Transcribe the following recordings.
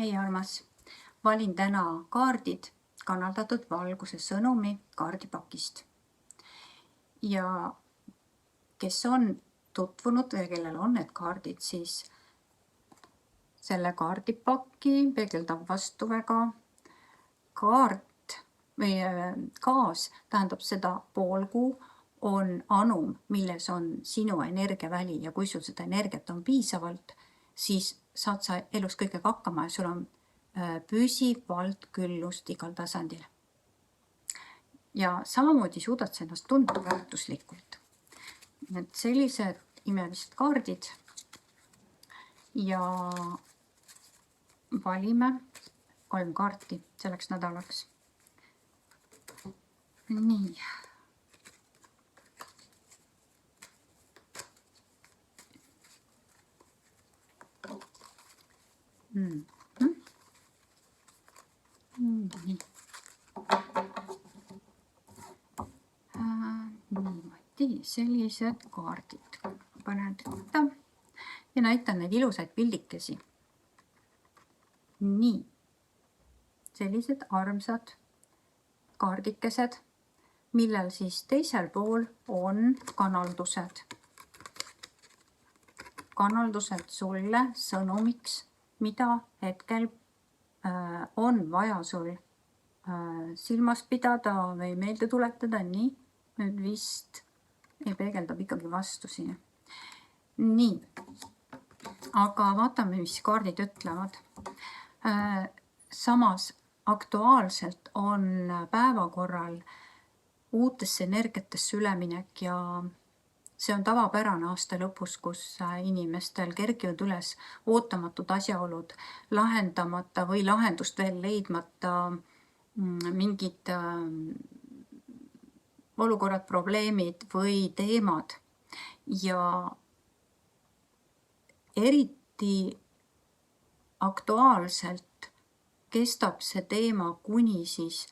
Hei armas, valin täna kaardid kanaldatud valguse sõnumi kaardipakist. Ja kes on tutvunud või kellel on need kaardid, siis selle kaardipaki peegeldab vastu väga kaart või kaas tähendab seda poolkuu on anum, milles on sinu energiaväli ja kui sul seda energiat on piisavalt, siis saad sa elus kõigega hakkama ja sul on püsivalt küllust igal tasandil. Ja samamoodi suudad sa ennast tunda väärtuslikult. Need sellised imelised kaardid ja valime 3 kaarti selleks nädalaks. Nii. Niimoodi, sellised kaardid. Panen võtta ja näitan neid ilusaid pildikesi. Nii, sellised armsad kaardikesed, millel siis teisel pool on kanaldused. Kanaldused sulle sõnumiks, mida hetkel on vaja sul silmas pidada või meelde tuletada. Nii, nüüd vist peegeldab ikkagi vastu siin. Nii, aga vaatame, mis kaardid ütlevad. Samas aktuaalselt on päevakorral uutesse energiatesse üleminek ja see on tavapärane aasta lõpus, kus inimestel kergivad üles ootamatud asjaolud, lahendamata või lahendust veel leidmata mingid olukorrad, probleemid või teemad. Ja eriti aktuaalselt kestab see teema kuni siis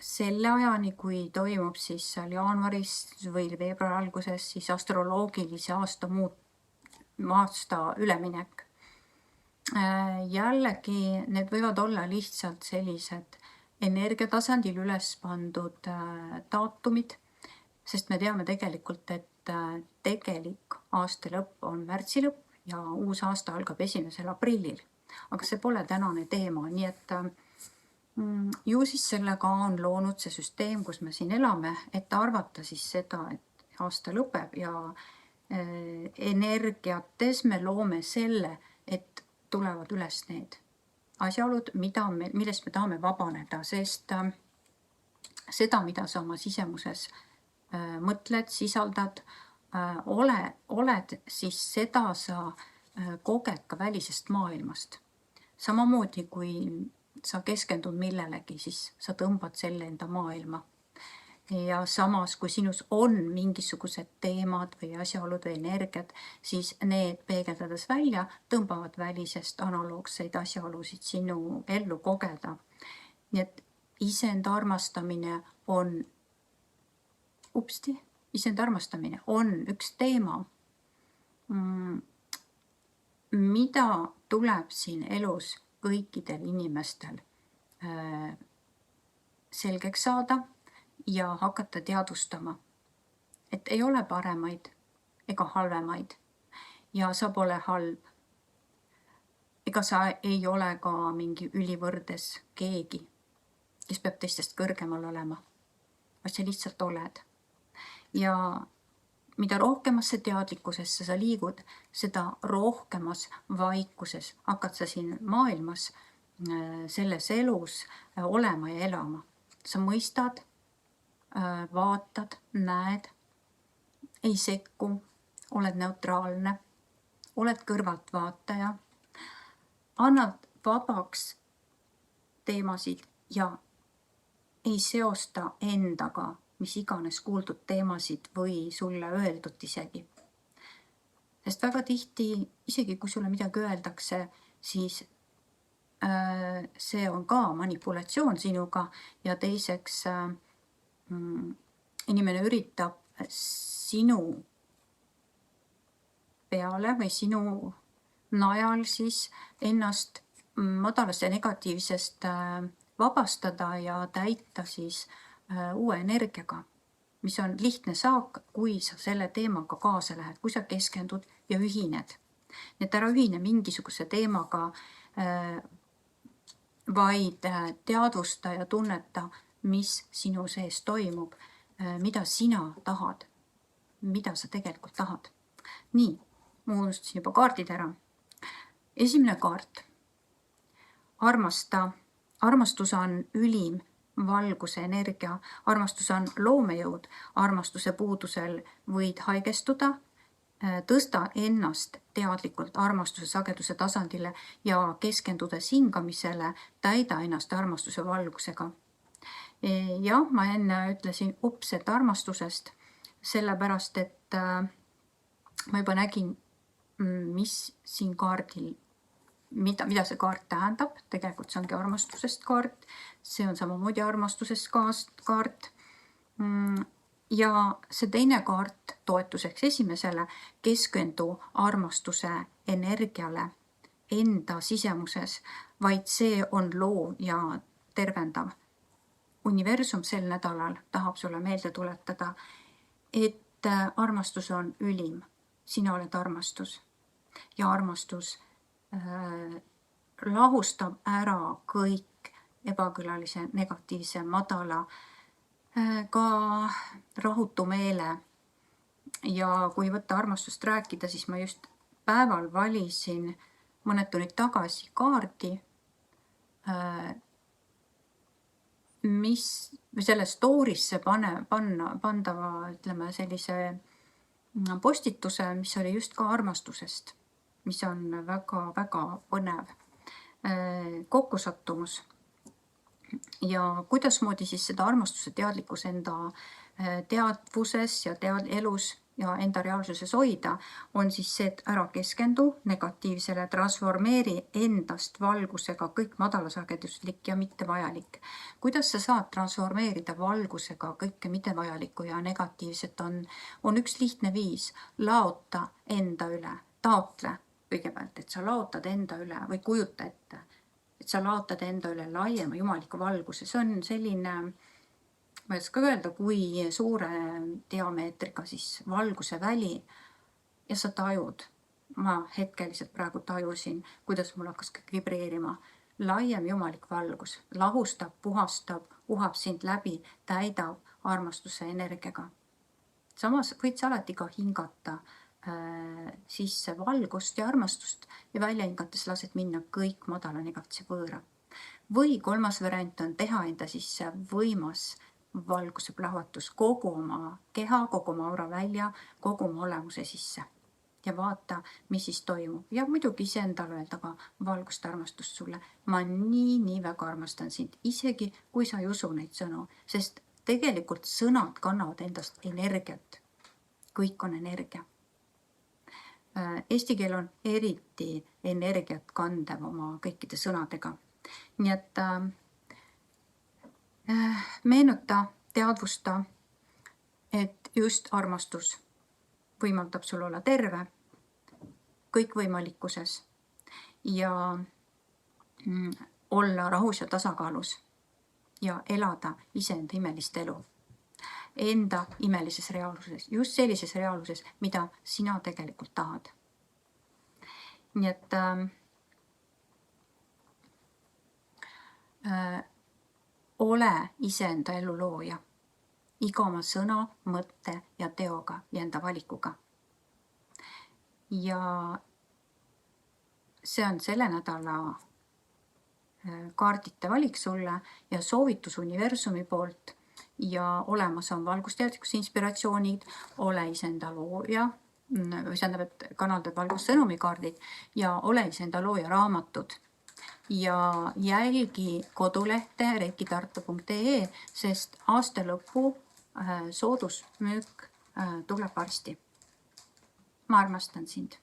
selle ajani, kui toimub siis seal jaanuaris või veebruari alguses siis astroloogilise aasta üleminek. Jällegi need võivad olla lihtsalt sellised energiatasandil üles pandud daatumid, sest me teame tegelikult, et tegelik aasta lõpp on märtsi lõpp ja uus aasta algab 1. aprillil. Aga see pole tänane teema, nii et ju siis sellega on loonud see süsteem, kus me siin elame, et arvata siis seda, et aasta lõpeb ja energiates me loome selle, et tulevad üles need asjaolud, millest me tahame vabaneda, sest seda, mida sa oma sisemuses mõtled, sisaldad, oled, siis seda sa koged ka välisest maailmast. Samamoodi kui sa keskendud millelegi, siis sa tõmbad selle enda maailma. Ja samas, kui sinus on mingisugused teemad või asjaolud või energiat, siis need peegeldades välja tõmbavad välisest analoogseid asjaolusid sinu ellu kogeda. Nii et iseenda armastamine on üks teema, mida tuleb siin elus kõikidel inimestel selgeks saada ja hakata teadvustama, et ei ole paremaid ega halvemaid ja sa pole halb. Ega sa ei ole ka mingi ülivõrdes keegi, kes peab teistest kõrgemal olema, vaid sa lihtsalt oled. Ja mida rohkemasse teadlikkusesse sa liigud, seda rohkemas vaikuses hakkad sa siin maailmas selles elus olema ja elama. Sa mõistad, vaatad, näed, ei sekku, oled neutraalne, oled kõrvaltvaataja, annad vabaks teemasid ja ei seosta endaga mis iganes kuuldud teemasid või sulle öeldud isegi. Sest väga tihti, isegi kui sulle midagi öeldakse, siis see on ka manipulatsioon sinuga ja teiseks inimene üritab sinu peale või sinu najal siis ennast madalast ja negatiivsest vabastada ja täita siis uue energiaga, mis on lihtne saak, kui sa selle teemaga kaasa lähed, kui sa keskendud ja ühined. Nii et ära ühine mingisuguse teemaga, vaid teadvusta ja tunneta, mis sinu sees toimub, mida sina tahad, mida sa tegelikult tahad. Nii, ma unustasin juba kaardid ära. Esimene kaart. Armasta. Armastus on ülim valguse energia. Armastus on loomejõud. Armastuse puudusel võid haigestuda. Tõsta ennast teadlikult armastuse sageduse tasandile ja keskendudes hingamisele, täida ennast armastuse valgusega. Jah, ma enne ütlesin et armastusest, sellepärast, et ma juba nägin, mis siin kaardil, mida see kaart tähendab. Tegelikult see ongi armastusest kaart. See on samamoodi armastusest kaart. Ja see teine kaart toetuseks esimesele, keskendu armastuse energiale enda sisemuses, vaid see on loov ja tervendav. Universum sel nädalal tahab sulle meelde tuletada, et armastus on ülim. Sina oled armastus. Ja armastus lahustab ära kõik ebakõlalise, negatiivse, madala, ka rahutu meele. Ja kui võtta armastust rääkida, siis ma just päeval valisin mõned tunnid tagasi kaardi, mis selle story'sse pandava, ütleme, sellise postituse, mis oli just ka armastusest, mis on väga-väga põnev kokkusattumus. Ja kuidasmoodi siis seda armastuse teadlikkus enda teadvuses ja elus ja enda reaalsuses hoida, on siis see, et ära keskendu negatiivsele, transformeeri endast valgusega kõik madalasageduslik ja mittevajalik. Kuidas sa saad transformeerida valgusega kõike mittevajalikku ja negatiivset, on üks lihtne viis. Laota enda üle, taotle kõigepealt, et sa laotad enda üle või kujuta ette, et sa laotad enda üle laiema jumaliku valguse. See on selline, ma ei oska öelda, kui suure diameetriga siis valguse väli ja sa tajud. Ma hetkeliselt praegu tajusin, kuidas mul hakkas kõik vibreerima. Laiem jumalik valgus lahustab, puhastab, uhab sind läbi, täidab armastuse energiaga. Samas võid sa alati ka hingata sisse valgust ja armastust ja välja hingates lased minna kõik madala negatiivse võõra. Või kolmas variant on teha enda sisse võimas valguse plahvatus kogu oma keha, kogu oma aura välja, kogu oma olemuse sisse. Ja vaata, mis siis toimub. Ja muidugi iseendale öelda ka valgust armastust sulle. Ma nii väga armastan sind, isegi kui sa ei usu neid sõnu, sest tegelikult sõnad kannavad endast energiat. Kõik on energia. Eesti keel on eriti energiat kandev oma kõikide sõnadega. Nii et meenuta, teadvusta, et just armastus võimaldab sul olla terve kõikvõimalikkuses ja olla rahus ja tasakaalus ja elada iseenda imelist elu. Enda imelises reaalsuses, just sellises reaalsuses, mida sina tegelikult tahad. Nii et ole iseenda elu looja, iga oma sõna, mõtte ja teoga ja enda valikuga. Ja see on selle nädala kaardite valik sulle ja soovitus universumi poolt. Ja olemas on valgusteadlikkuse inspiratsioonid, ole iseenda looja, tähendab, et kanaldad valgussõnumikaardid ja ole iseenda looja raamatud. Ja jälgi kodulehte reikitartu.ee, sest aasta lõpu soodusmüük tuleb varsti. Ma armastan sind.